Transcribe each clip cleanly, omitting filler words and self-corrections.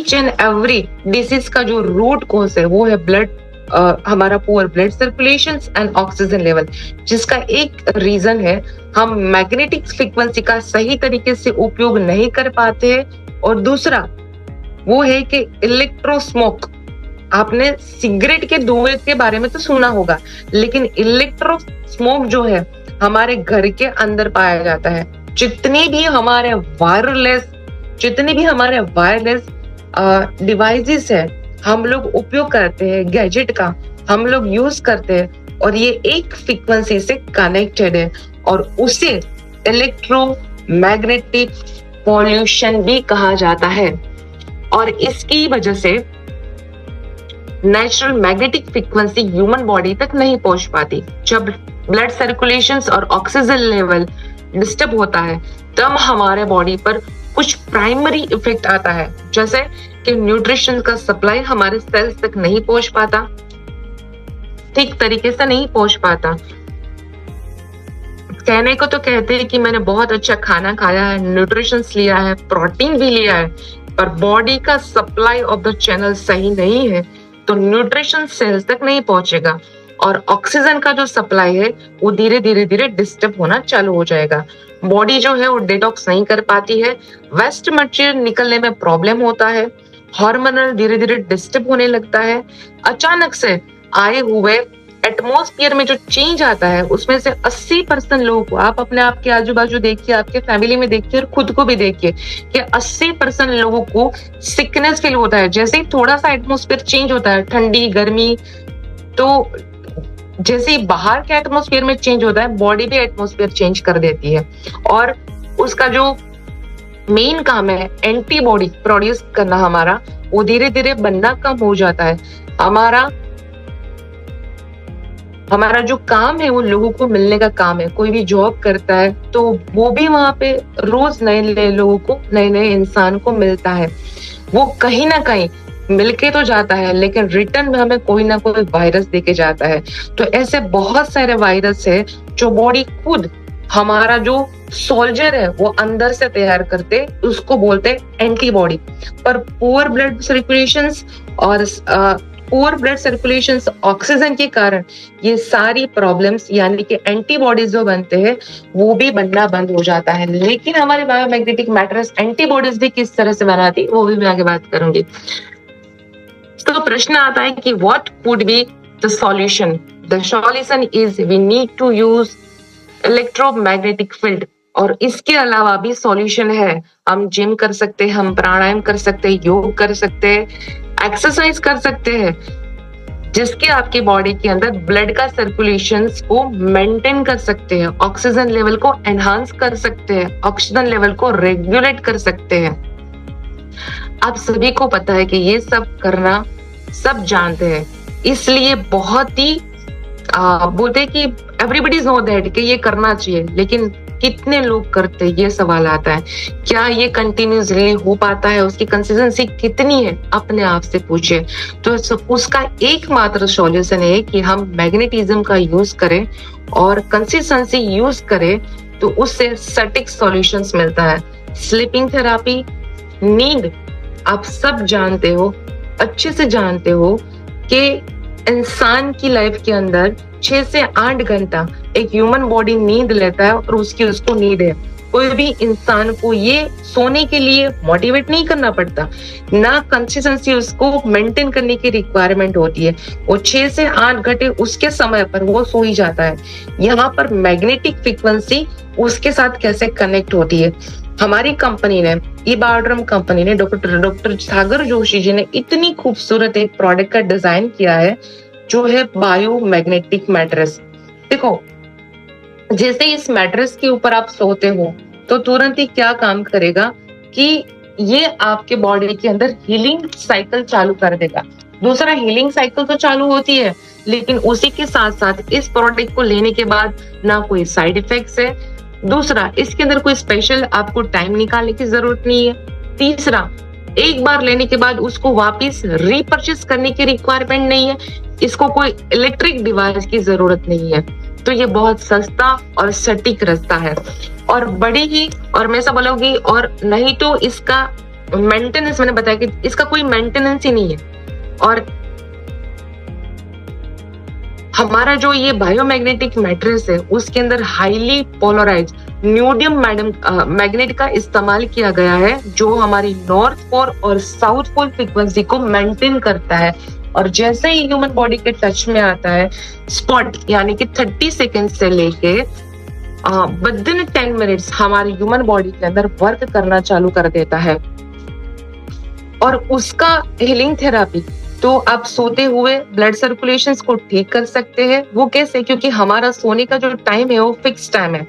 Each and every disease का जो root cause है वो है ब्लड, हमारा poor blood circulation and oxygen level, जिसका एक रीजन है हम मैग्नेटिक फ्रीक्वेंसी का सही तरीके से उपयोग नहीं कर पाते हैं, और दूसरा वो है कि इलेक्ट्रो स्मोक। आपने सिगरेट के धुएं के बारे में तो सुना होगा, लेकिन इलेक्ट्रो स्मोक जो है हमारे घर के अंदर पाया जाता है। जितने भी हमारे वायरलेस डिवाइसेस है हम लोग उपयोग करते हैं, गैजेट का हम लोग यूज करते हैं, और ये एक फ्रीक्वेंसी से कनेक्टेड है, और उसे इलेक्ट्रोमैग्नेटिक पॉल्यूशन भी कहा जाता है। और इसकी वजह से natural magnetic frequency human body तक नहीं पहुंच पाती। जब ब्लड सर्कुलेशन और ऑक्सीजन लेवल डिस्टर्ब होता है तब हमारे बॉडी पर कुछ प्राइमरी इफेक्ट आता है, जैसे कि न्यूट्रिशन का सप्लाई हमारे सेल्स तक नहीं पहुंच पाता, ठीक तरीके से नहीं पहुंच पाता। कहने को तो कहते हैं कि मैंने बहुत अच्छा खाना खाया है, न्यूट्रिशन लिया है, प्रोटीन भी लिया है, पर बॉडी का सप्लाई ऑफ द चैनल सही नहीं है तो न्यूट्रिशन सेल्स तक नहीं पहुंचेगा, और ऑक्सीजन का जो सप्लाई है वो धीरे धीरे डिस्टर्ब होना चालू हो जाएगा। बॉडी जो है वो डिटॉक्स नहीं कर पाती है, वेस्ट मटेरियल निकलने में प्रॉब्लम होता है, हार्मोनल धीरे धीरे डिस्टर्ब होने लगता है। अचानक से आए हुए एटमॉस्फेयर में जो चेंज आता है उसमें से 80% लोगों को, आप अपने आप के आजू बाजू देखिए, आपके फैमिली में देखिए और खुद को भी देखिए कि 80% लोगों को सिकनेस फील होता है। जैसे ही थोड़ा सा एटमॉस्फेयर चेंज होता है, ठंडी गर्मी, तो जैसे ही बाहर के एटमॉस्फेयर में चेंज होता है बॉडी भी एटमॉस्फेयर चेंज कर देती है, और उसका जो मेन काम है एंटीबॉडी प्रोड्यूस करना हमारा, वो धीरे धीरे बनना कम हो जाता है। हमारा जो काम है वो लोगों को मिलने का काम है। कोई भी जॉब करता है तो वो भी वहां पे रोज नए लोगों को, नए इंसान को मिलता है। वो कहीं ना कहीं मिलके तो जाता है, लेकिन रिटर्न में हमें कोई ना कोई वायरस देके जाता है। तो ऐसे बहुत सारे वायरस है जो बॉडी खुद, हमारा जो सोल्जर है वो अंदर से तैयार करते, उसको बोलते हैं एंटीबॉडी। पर पुअर ब्लड सर्कुलेशन ऑक्सीजन के कारण ये सारी प्रॉब्लम्स यानी कि एंटीबॉडीज जो बनते हैं वो भी बनना बंद हो जाता है। लेकिन हमारे बायोमैग्नेटिक मैटर्स एंटीबॉडीज भी किस तरह से बनाती वो भी मैं आगे बात करूंगी। तो प्रश्न आता है कि what could be the solution? The solution is we need to use electromagnetic field, और इसके अलावा भी सॉल्यूशन है। हम जिम कर सकते हैं, हम प्राणायाम कर सकते हैं, योग कर सकते हैं, एक्सरसाइज कर सकते हैं, जिसके आपकी बॉडी के अंदर ब्लड का सर्कुलेशन को मेंटेन कर सकते हैं, ऑक्सीजन लेवल को एनहांस कर सकते हैं, ऑक्सीजन लेवल को रेगुलेट कर सकते हैं। आप सभी को पता है कि ये सब करना सब जानते हैं, इसलिए बहुत ही बोलते हैं कि एवरीबडी नो दैट कि ये करना चाहिए, लेकिन कितने लोग करते ये सवाल आता है। क्या ये कंटिन्यूसली हो पाता है? उसकी कंसिस्टेंसी कितनी है? अपने आप से पूछिए। तो उसका एकमात्र सॉल्यूशन है कि हम मैग्नेटिज्म का यूज करें और कंसिस्टेंसी यूज करें, तो उससे सटीक सॉल्यूशंस मिलता है। स्लीपिंग थेरापी, नींद, आप सब जानते हो, अच्छे से जानते हो कि इंसान की लाइफ के अंदर 6 से 8 घंटा एक ह्यूमन बॉडी नींद लेता है और उसको नींद है। कोई भी इंसान को ये सोने के लिए मोटिवेट नहीं करना पड़ता, ना कंसिस्टेंसी उसको मेंटेन करने की रिक्वायरमेंट होती है। वो 6 से 8 घंटे उसके समय पर वो सो ही जाता है। यहाँ पर मैग्नेटिक फ्रीक्वेंसी उसके साथ कैसे कनेक्ट होती है? हमारी कंपनी ने, ई-बायोड्रम कंपनी ने, डॉक्टर सागर जोशी जी ने इतनी खूबसूरत एक प्रोडक्ट का डिजाइन किया है जो है बायोमैग्नेटिक मैट्रेस। देखो, जैसे इस मैट्रेस के ऊपर आप सोते हो तो तुरंत ही क्या काम करेगा कि ये आपके बॉडी के अंदर हीलिंग साइकिल चालू कर देगा। दूसरा, हीलिंग साइकिल तो चालू होती है, लेकिन उसी के साथ साथ इस प्रोडक्ट को लेने के बाद ना कोई साइड इफेक्ट्स है। दूसरा, इसके अंदर कोई स्पेशल आपको टाइम निकालने की जरूरत नहीं है। तीसरा, एक बार लेने के बाद उसको वापस रीपर्चेस करने की रिक्वायरमेंट नहीं है। इसको कोई इलेक्ट्रिक डिवाइस की जरूरत नहीं है। तो ये बहुत सस्ता और सटीक रास्ता है और बड़ी ही, और मैं ऐसा बोलूंगी, और नहीं तो इसका मेंटेनेंस मैंने बताया कि इसका कोई मेंटेनेंस ही नहीं है। और हमारा जो ये बायोमैग्नेटिक मैट्रिक्स है उसके अंदर हाईली पोलराइज न्यूडियम मैग्नेट का इस्तेमाल किया गया है, जो हमारी नॉर्थ पोल और साउथ पोल फ्रीक्वेंसी को मेंटेन करता है। और जैसे ही ह्यूमन बॉडी के टच में आता है स्पॉट, यानी कि 30 सेकेंड से लेके विदिन 10 मिनट्स हमारी ह्यूमन बॉडी के अंदर वर्क करना चालू कर देता है। और उसका हीलिंग थेरापी, तो आप सोते हुए ब्लड सर्कुलेशंस को ठीक कर सकते हैं। वो कैसे? क्योंकि हमारा सोने का जो टाइम है वो फिक्स टाइम है।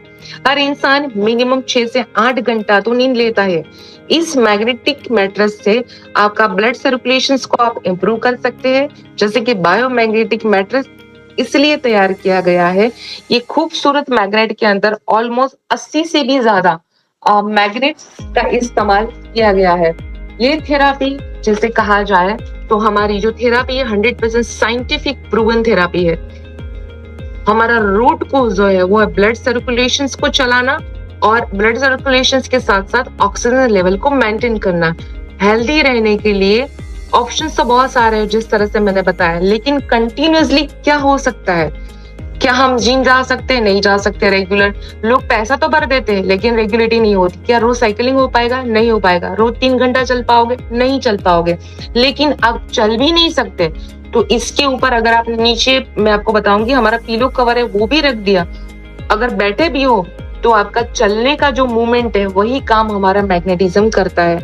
हर इंसान मिनिमम 6 से 8 घंटा तो नींद लेता है। इस मैग्नेटिक मैट्रेस से आपका ब्लड सर्कुलेशंस को आप इंप्रूव कर सकते हैं। जैसे कि बायोमैग्नेटिक मैट्रेस इसलिए तैयार किया गया है, ये खूबसूरत मैग्नेट के अंदर ऑलमोस्ट 80 से भी ज्यादा मैग्नेट्स का इस्तेमाल किया गया है। ये थेरापी जैसे कहा जाए तो हमारी जो थेरापी है 100% साइंटिफिक प्रूवन थेरापी है। हमारा रूट कोज जो है वो है ब्लड सर्कुलेशंस को चलाना और ब्लड सर्कुलेशंस के साथ साथ ऑक्सीजन लेवल को मेंटेन करना। हेल्दी रहने के लिए ऑप्शंस तो बहुत सारे हैं जिस तरह से मैंने बताया, लेकिन कंटिन्यूअसली क्या हो सकता है? क्या हम जिम जा सकते हैं? नहीं जा सकते रेगुलर। लोग पैसा तो भर देते हैं लेकिन रेगुलरिटी नहीं होती। क्या रोज साइकिलिंग हो पाएगा? नहीं हो पाएगा। रोज 3 घंटा चल पाओगे? नहीं चल पाओगे। लेकिन आप चल भी नहीं सकते तो इसके ऊपर अगर आप नीचे, मैं आपको बताऊंगी, हमारा पिलो कवर है वो भी रख दिया। अगर बैठे भी हो तो आपका चलने का जो मूवमेंट है वही काम हमारा मैग्नेटिज्म करता है।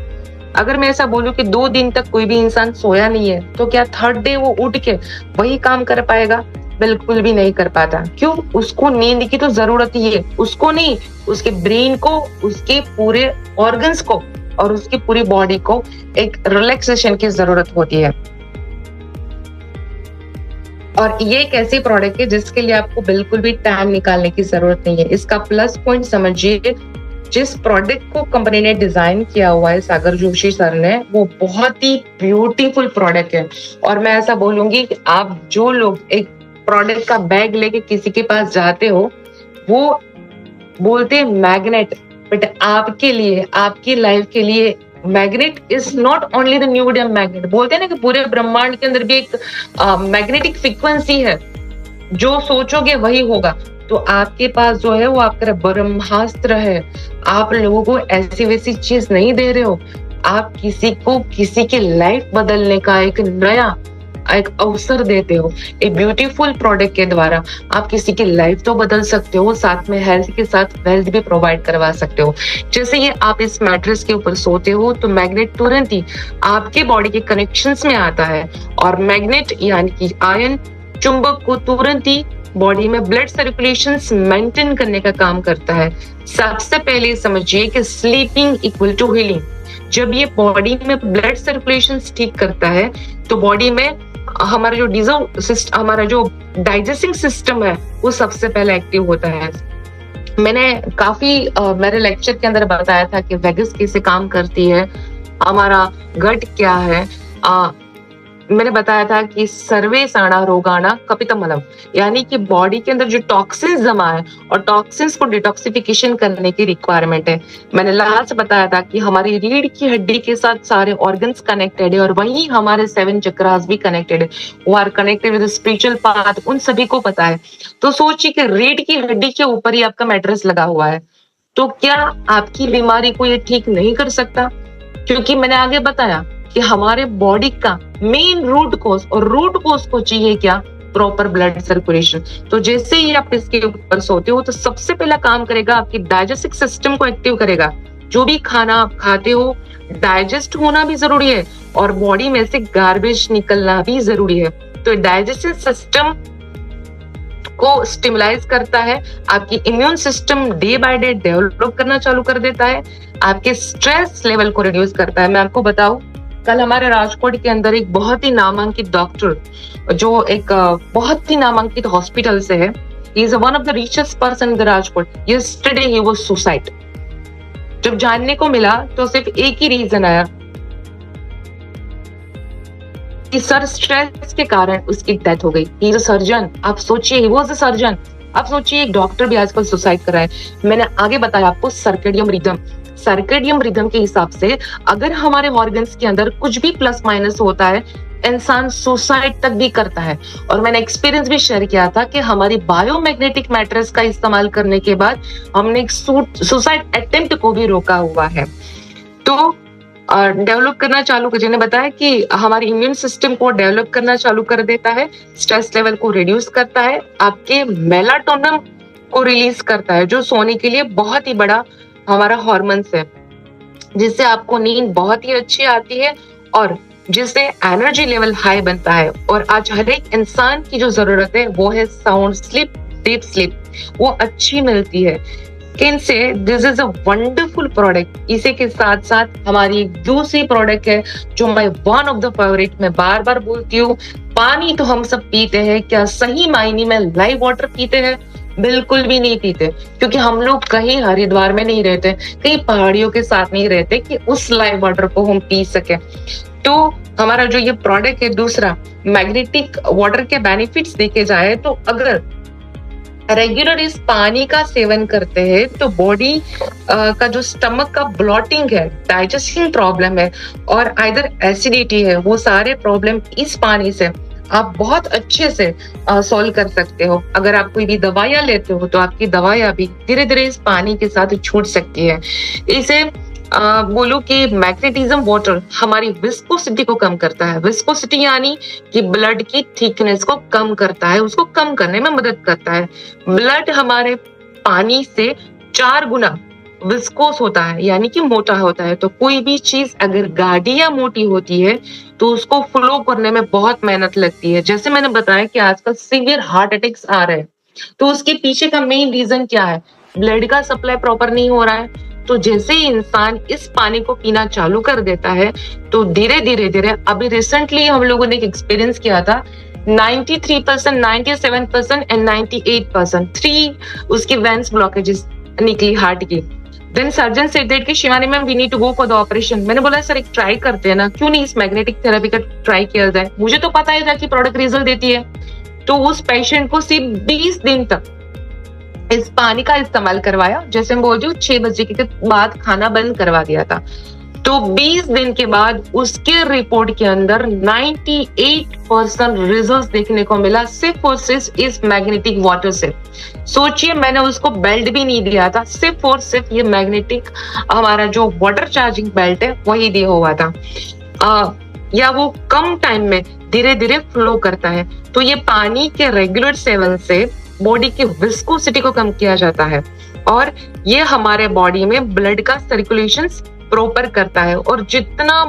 अगर मैं ऐसा बोलूं कि 2 दिन तक कोई भी इंसान सोया नहीं है तो क्या थर्ड डे वो उठ के वही काम कर पाएगा? बिल्कुल भी नहीं कर पाता। क्यों? उसको नींद की तो जरूरत ही है। उसको नहीं, उसके ब्रेन को, उसके पूरे ऑर्गन्स को और उसकी पूरी बॉडी को एक रिलैक्सेशन की जरूरत होती है। और ये एक ऐसी प्रोडक्ट है जिसके लिए आपको बिल्कुल भी टाइम निकालने की जरूरत नहीं है। इसका प्लस पॉइंट समझिए, जिस प्रोडक्ट को कंपनी ने डिजाइन किया हुआ है सागर जोशी सर ने, वो बहुत ही ब्यूटीफुल प्रोडक्ट है। और मैं ऐसा बोलूंगी कि आप जो लोग एक प्रोडक्ट का बैग लेके किसी के पास जाते हो, वो बोलते हैं मैग्नेट, बट आपके लिए, आपकी लाइफ के लिए magnet is not only the न्यूडियम magnet. बोलते हैं ना कि पूरे ब्रह्मांड के अंदर भी एक मैग्नेटिक फ्रीक्वेंसी है, जो सोचोगे वही होगा। तो आपके पास जो है वो आपका ब्रह्मास्त्र है। आप लोगों को ऐसी वैसी चीज नहीं दे रहे हो, आप किसी को, किसी की लाइफ बदलने का एक नया एक अवसर देते हो। एक ब्यूटीफुल प्रोडक्ट के द्वारा आप किसी की लाइफ तो बदल सकते हो, साथ में हेल्थ के साथ वेल्थ भी प्रोवाइड करवा सकते हो। जैसे ये आप इस मैट्रेस के ऊपर सोते हो तो मैग्नेट तुरंत ही आपके बॉडी के कनेक्शंस में आता है और मैग्नेट यानी कि आयन चुंबक को तुरंत ही बॉडी में ब्लड सर्कुलेशंस मेंटेन करने का काम करता है। सबसे पहले समझिए कि स्लीपिंग इक्वल टू हीलिंग। जब ये बॉडी में ब्लड सर्कुलेशंस ठीक करता है तो बॉडी में हमारा जो डाइजेस्टिंग सिस्टम है वो सबसे पहले एक्टिव होता है। मैंने काफी मेरे लेक्चर के अंदर बताया था कि वेगस कैसे काम करती है, हमारा गट क्या है। मैंने बताया था कि सर्वे साणा रोगाणा कपितमलम, यानी कि बॉडी के अंदर जो टॉक्सिन्स जमा है और टॉक्सिन्स को डिटॉक्सिफिकेशन करने की रिक्वायरमेंट है। मैंने लास्ट बताया था कि हमारी रीढ़ की हड्डी के साथ सारे ऑर्गन्स कनेक्टेड है और वहीं हमारे 7 चक्रास भी कनेक्टेड है, वो are connected with spiritual path, उन सभी को पता है। तो सोचिए कि रीढ़ की हड्डी के ऊपर ही आपका मैट्रेस लगा हुआ है, तो क्या आपकी बीमारी को ये ठीक नहीं कर सकता? क्योंकि मैंने आगे बताया कि हमारे बॉडी का मेन रूट कोज, और रूट कोज को चाहिए क्या? Proper blood circulation. तो जैसे ही आप इसके ऊपर सोते हो तो सबसे पहला काम करेगा आपकी डाइजेस्टिव सिस्टम को एक्टिव करेगा। जो भी खाना आप खाते हो डाइजेस्ट होना भी जरूरी है और बॉडी में से गार्बेज निकलना भी जरूरी है। तो डाइजेस्टिव सिस्टम को स्टिमुलाइज करता है, आपकी immune system day by day develop करना चालू कर देता है, आपके स्ट्रेस लेवल को रिड्यूस करता है। मैं आपको बताऊं, कल हमारे राजकोट के अंदर एक बहुत ही नामांकित डॉक्टर, जो एक बहुत ही नामांकित हॉस्पिटल से है, he is one of the richest person in the Rajkot, yesterday he was suicide. जब जानने को मिला तो सिर्फ एक ही रीजन आया कि सर स्ट्रेस के कारण उसकी डेथ हो गई। He is a surgeon. आप सोचिए, ही वाज अ सर्जन, अब सोचिए एक डॉक्टर भी आजकल सुसाइड कर रहा है। मैंने आगे बताया आपको सर्केडियम रिदम के हिसाब से अगर हमारे ऑर्गन्स के अंदर कुछ भी प्लस माइनस होता है, इंसान सुसाइड तक भी करता है। और मैंने एक्सपीरियंस भी शेयर किया था कि हमारी बायोमैग्नेटिक मैट्रेस का इस्तेमाल करने के बाद हमने एक सुसाइड अटेम्प्ट को भी रोका हुआ है। तो डेवलप करना चालू कर, जिन्हें बताया कि हमारे इम्यून सिस्टम को डेवलप करना चालू कर देता है, स्ट्रेस लेवल को रिड्यूस करता है, आपके मेलाटोनिन को रिलीज करता है, जो सोने के लिए बहुत ही बड़ा हमारा हार्मोन्स है, जिससे आपको नींद बहुत ही अच्छी आती है और जिससे एनर्जी लेवल हाई बनता है। और आज हर एक इंसान की जो जरूरत है वो है साउंड स्लीप, डीप स्लीप, वो अच्छी मिलती है। इनसे this is a wonderful product. इसी के साथ साथ हमारी एक दूसरी प्रोडक्ट है जो मैं वन ऑफ द फेवरेट, मैं बार बार बोलती हूँ, पानी तो हम सब पीते हैं, क्या सही मायने में लाइव वाटर पीते हैं? बिल्कुल भी नहीं पीते, क्योंकि हम लोग कहीं हरिद्वार में नहीं रहते, कहीं पहाड़ियों के साथ नहीं रहते कि उस लाइव वाटर को हम पी सके। तो हमारा जो ये प्रोडक्ट है दूसरा, मैग्नेटिक वाटर के बेनिफिट्स देखे जाए तो अगर रेगुलर इस पानी का सेवन करते हैं तो बॉडी का जो स्टमक का ब्लॉटिंग है, डाइजेस्टिंग प्रॉब्लम है और आइदर एसिडिटी है, वो सारे प्रॉब्लम इस पानी से आप बहुत अच्छे से सॉल्व कर सकते हो। अगर आप कोई भी दवाइयां लेते हो तो आपकी दवाइयां भी धीरे धीरे इस पानी के साथ छूट सकती है। इसे बोलो कि मैग्नेटिज्म वाटर हमारी विस्कोसिटी को कम करता है। विस्कोसिटी यानी कि ब्लड की थिकनेस को कम करता है, उसको कम करने में मदद करता है। ब्लड हमारे पानी से 4 गुना विस्कोस होता है, यानी कि मोटा होता है। तो कोई भी चीज अगर गाढ़ी या मोटी होती है तो उसको फ्लो करने में बहुत मेहनत लगती है। जैसे मैंने बताया कि आजकल सीवियर हार्ट अटैक्स आ रहे हैं, तो उसके पीछे का मेन रीजन क्या है? ब्लड का सप्लाई प्रॉपर नहीं हो रहा है। तो जैसे ही इंसान इस पानी को पीना चालू कर देता है तो धीरे धीरे धीरे, अभी रिसेंटली हम लोगों ने एक एक्सपीरियंस किया था, 93%, 97% एंड 98% 3 उसकी वेंस ब्लॉकेजेस निकली हार्ट की। देन सर्जन सेड दैट कि Shivani ma'am we need to go for the operation. मैंने बोला सर एक ट्राई करते हैं ना, क्यों नहीं इस मैग्नेटिक थेरेपी का ट्राई किया जाए? मुझे तो पता है कि प्रोडक्ट रिजल्ट देती है। तो उस पेशेंट को सिर्फ 20 दिन तक इस पानी का इस्तेमाल करवाया। जैसे मैं बोल रही हूँ 6 बजे के बाद खाना बंद करवा दिया था। तो 20 दिन के बाद उसके रिपोर्ट के अंदर 98% रिजल्ट देखने को मिला, सिर्फ और सिर्फ इस मैग्नेटिक वाटर से। सोचिए, मैंने उसको बेल्ट भी नहीं दिया था, सिर्फ और सिर्फ ये मैग्नेटिक हमारा जो वाटर चार्जिंग बेल्ट है वही दिया हुआ था। या वो कम टाइम में धीरे धीरे फ्लो करता है। तो ये पानी के रेगुलर सेवन से बॉडी की विस्कोसिटी को कम किया जाता है और ये हमारे बॉडी में ब्लड का सर्कुलेशन प्रॉपर करता है। और जितना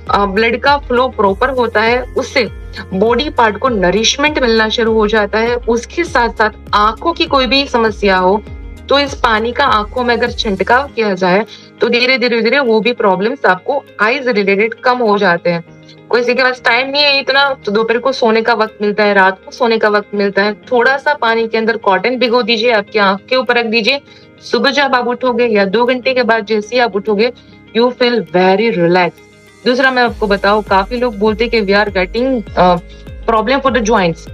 ब्लड का फ्लो प्रॉपर होता है उससे बॉडी पार्ट को नरिशमेंट मिलना शुरू हो जाता है। उसके साथ साथ आंखों की कोई भी समस्या हो तो इस पानी का आंखों में अगर छिड़काव किया जाए तो धीरे धीरे धीरे वो भी प्रॉब्लम्स आपको आईज रिलेटेड कम हो जाते हैं। किसी के पास टाइम नहीं है इतना, तो दोपहर को सोने का वक्त मिलता है, रात को सोने का वक्त मिलता है, थोड़ा सा पानी के अंदर कॉटन भिगो दीजिए, आपकी आंख के ऊपर रख दीजिए। सुबह जब आप उठोगे या 2 घंटे के बाद जैसे ही आप उठोगे, यू फील वेरी रिलैक्स। दूसरा मैं आपको बताऊं, काफी लोग बोलते कि we are getting problem for the joints,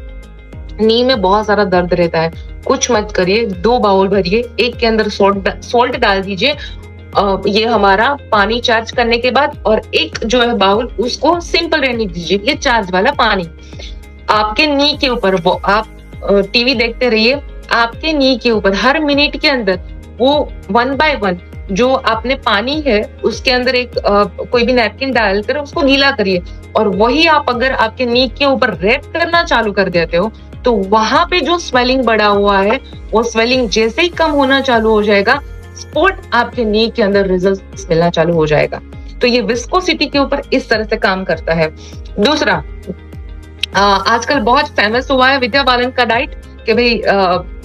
knee में बहुत सारा दर्द रहता है। कुछ मत करिए, 2 बाउल भरिए, एक के अंदर सॉल्ट डाल दीजिए, ये हमारा पानी चार्ज करने के बाद, और एक जो है बाउल उसको सिंपल रहने दीजिए, ये चार्ज वाला पानी आपके नी के ऊपर, वो आप टीवी देखते रहिए, आपके नी के ऊपर हर मिनट के अंदर वो 1 बाय 1 जो आपने पानी है उसके अंदर एक कोई भी नैपकिन डालकर उसको गीला करिए। और वही आप अगर आपके नी के ऊपर रैप करना चालू कर देते हो तो वहां पे जो स्वेलिंग बढ़ा हुआ है वो स्वेलिंग जैसे ही कम होना चालू हो जाएगा, स्पॉट आपके नी के अंदर रिजल्ट मिलना चालू हो जाएगा। तो ये विस्कोसिटी के ऊपर इस तरह से काम करता है। दूसरा, आजकल बहुत फेमस हुआ है विद्या बालन का डाइट कि भाई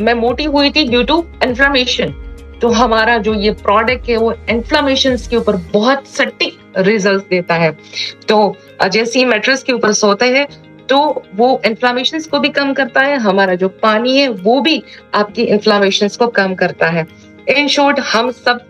मैं मोटी हुई थी ड्यू टू इन्फ्लेमेशन। तो हमारा जो ये प्रोडक्ट है वो इन्फ्लेमेशन के ऊपर बहुत सटीक रिजल्ट देता है। तो जैसे ही मैट्रेस के ऊपर सोते हैं तो वो इन्फ्लेमेशन को भी कम करता है, हमारा जो पानी है वो भी आपकी इन्फ्लेमेशन को कम करता है। इन शॉर्ट, हम सब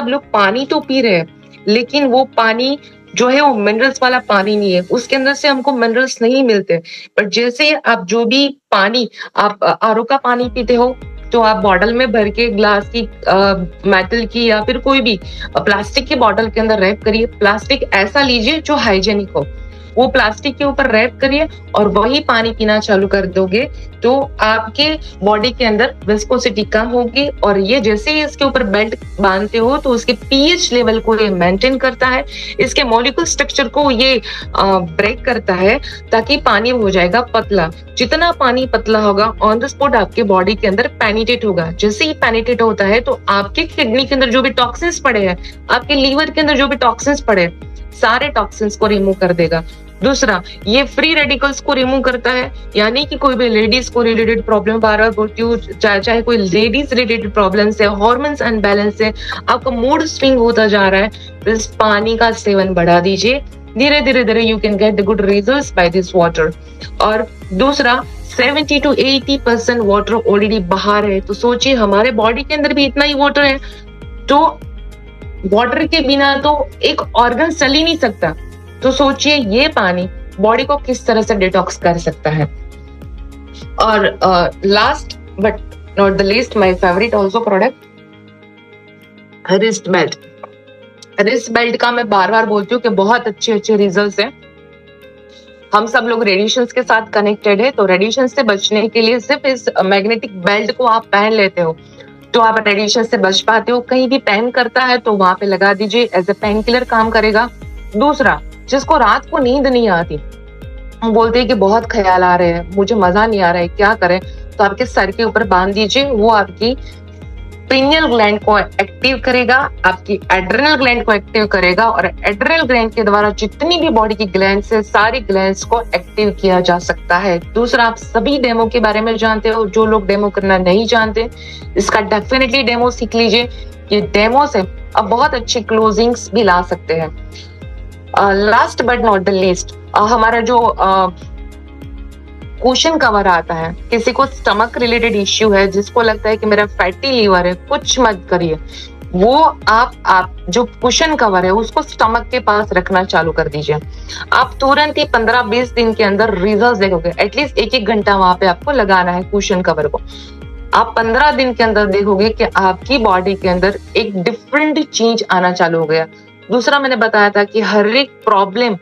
लोग पानी तो पी रहे हैं, लेकिन वो पानी जो है वो मिनरल्स वाला पानी नहीं है, उसके अंदर से हमको मिनरल्स नहीं मिलते। बट जैसे आप जो भी पानी आप आरओ का पानी पीते हो, तो आप बॉटल में भर के ग्लास की, मेटल की या फिर कोई भी प्लास्टिक की बॉटल के अंदर रैप करिए। प्लास्टिक ऐसा लीजिए जो हाइजेनिक हो, वो प्लास्टिक के ऊपर रैप करिए और वही पानी पीना चालू कर दोगे, तो आपके बॉडी के अंदर विस्कोसिटी कम होगी। और ये जैसे ही इसके ऊपर बेल्ट बांधते हो तो उसके पीएच लेवल को ये मेंटेन करता है, इसके मॉलिक्यूल स्ट्रक्चर को ये ब्रेक करता है, ताकि पानी हो जाएगा पतला। जितना पानी पतला होगा, ऑन द स्पॉट आपके बॉडी के अंदर पेनिट्रेट होगा। जैसे ही पेनिट्रेट होता है तो आपके किडनी के अंदर जो भी टॉक्सिन्स पड़े हैं, आपके लीवर के अंदर जो भी टॉक्सिन्स पड़े हैं, सारे टॉक्सिन्स को रिमूव कर देगा। दूसरा, ये फ्री रेडिकल्स को रिमूव करता है, यानी कि कोई भी लेडीज को रिलेटेड प्रॉब्लम, बार बार बोलती हूँ, चाहे कोई लेडीज रिलेटेड प्रॉब्लम्स है, हार्मोन्स अनबैलेंस है, आपका मूड स्विंग होता जा रहा है, तो इस पानी का सेवन बढ़ा दीजिए। धीरे धीरे धीरे you can get the good results by this water. और दूसरा, 70 to 80% वाटर ऑलरेडी बाहर है, तो सोचिए हमारे बॉडी के अंदर भी इतना ही वाटर है, तो वाटर के बिना तो एक ऑर्गन चल ही नहीं सकता। तो सोचिए ये पानी बॉडी को किस तरह से डिटॉक्स कर सकता है। और last but not the least, my favourite also product, wrist belt. Wrist belt का मैं बार बार बोलती हूँ कि बहुत अच्छे रिजल्ट्स हैं। हम सब लोग रेडिएशंस के साथ कनेक्टेड है, तो रेडिएशन से बचने के लिए सिर्फ इस मैग्नेटिक बेल्ट को आप पहन लेते हो तो आप रेडिएशन से बच पाते हो। कहीं भी पेन करता है तो वहां पे लगा दीजिए, एज ए पेन किलर काम करेगा। दूसरा, जिसको रात को नींद नहीं आती, हम बोलते हैं कि बहुत ख्याल आ रहे हैं, मुझे मजा नहीं आ रहा है, क्या करें, तो आपके सर के ऊपर बांध दीजिए, वो आपकी पिनियल ग्लैंड को एक्टिव करेगा, आपकी एड्रेनल ग्लैंड को एक्टिव करेगा, और एड्रेनल ग्लैंड के द्वारा जितनी भी बॉडी की ग्लैंड्स है, सारी ग्लैंड्स को एक्टिव किया जा सकता है। दूसरा, आप सभी डेमो के बारे में जानते हो, जो लोग डेमो करना नहीं जानते, इसका डेफिनेटली डेमो सीख लीजिए। ये डेमो से आप बहुत अच्छी क्लोजिंग्स भी ला सकते हैं। Last but not the least, हमारा जो कुशन कवर आता है, किसी को स्टमक रिलेटेड इश्यू है, जिसको लगता है कि मेरा फैटी लीवर है, कुछ मत करिए, वो आप जो कुशन कवर है उसको स्टमक के पास रखना चालू कर दीजिए। आप तुरंत ही 15-20 दिन के अंदर रिजल्ट देखोगे। एटलीस्ट 1-1 घंटा वहां पे आपको लगाना है कुशन कवर को। आप 15 दिन के अंदर देखोगे कि आपकी बॉडी के अंदर एक डिफरेंट चेंज आना चालू हो गया। दूसरा, मैंने बताया था कि हर एक प्रॉब्लम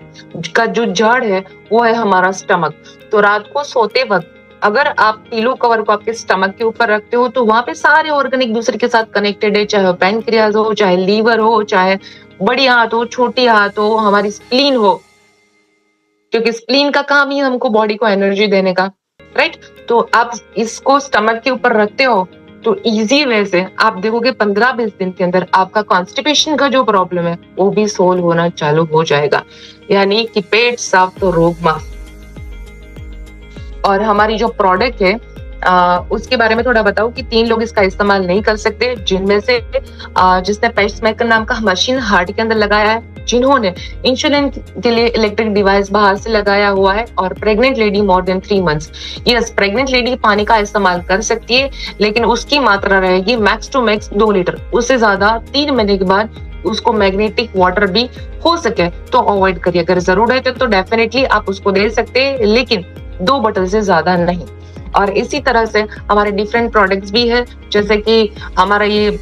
का जो जड़ है वो है हमारा स्टमक। तो रात को सोते वक्त अगर आप पिलो कवर को आपके स्टमक के ऊपर रखते हो, तो वहां पे सारे ऑर्गन एक दूसरे के साथ कनेक्टेड है, चाहे पैनक्रियाज हो, चाहे लीवर हो, चाहे बड़ी हाथ हो, छोटी हाथ हो, हमारी स्प्लीन हो, क्योंकि स्प्लीन का काम ही हमको बॉडी को एनर्जी देने का, राइट। तो आप इसको स्टमक के ऊपर रखते हो तो इजी वे से आप देखोगे 15-20 दिन के अंदर आपका कॉन्स्टिपेशन का जो प्रॉब्लम है वो भी सोल्व होना चालू हो जाएगा। यानी कि पेट साफ तो रोग माफ। और हमारी जो प्रोडक्ट है उसके बारे में थोड़ा बताऊं कि 3 लोग इसका इस्तेमाल नहीं कर सकते, जिनमें से जिसने पेसमेकर नाम का मशीन हार्ट के अंदर लगाया है, जिन्होंने इंसुलिन के लिए इलेक्ट्रिक डिवाइस बाहर से लगाया हुआ है, और pregnant lady more than 3 months. Yes, pregnant lady पानी का इस्तेमाल कर सकती है, लेकिन उसकी मात्रा रहेगी मैक्स टू मैक्स 2 लीटर। उससे ज्यादा 3 महीने के बाद उसको मैग्नेटिक वाटर भी हो सके तो अवॉइड करिए। अगर जरूरत है तो डेफिनेटली आप उसको दे सकते हैं, लेकिन 2 बोतल से ज्यादा नहीं। और इसी तरह से हमारे डिफरेंट प्रोडक्ट्स भी है, जैसे कि हमारा ये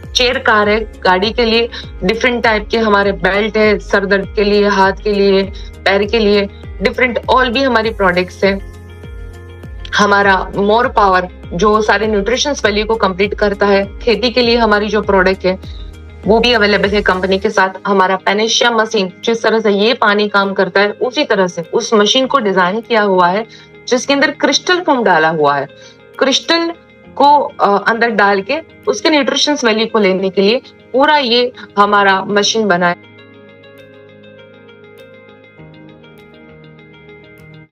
चेयर कार है, गाड़ी के लिए डिफरेंट टाइप के हमारे बेल्ट है, सर दर्द के लिए, हाथ के लिए, पैर के लिए, डिफरेंट और भी हमारी प्रोडक्ट्स है। हमारा मोर पावर जो सारे न्यूट्रिशंस वैल्यू को कंप्लीट करता है। खेती के लिए हमारी जो प्रोडक्ट है वो भी अवेलेबल है कंपनी के साथ। हमारा पेनेशिया मशीन, जिस तरह से ये पानी काम करता है, उसी तरह से उस मशीन को डिजाइन किया हुआ है, जिसके अंदर क्रिस्टल फोम डाला हुआ है। क्रिस्टल को अंदर डाल के उसके न्यूट्रिशंस वैल्यू को लेने के लिए पूरा ये हमारा मशीन बना है।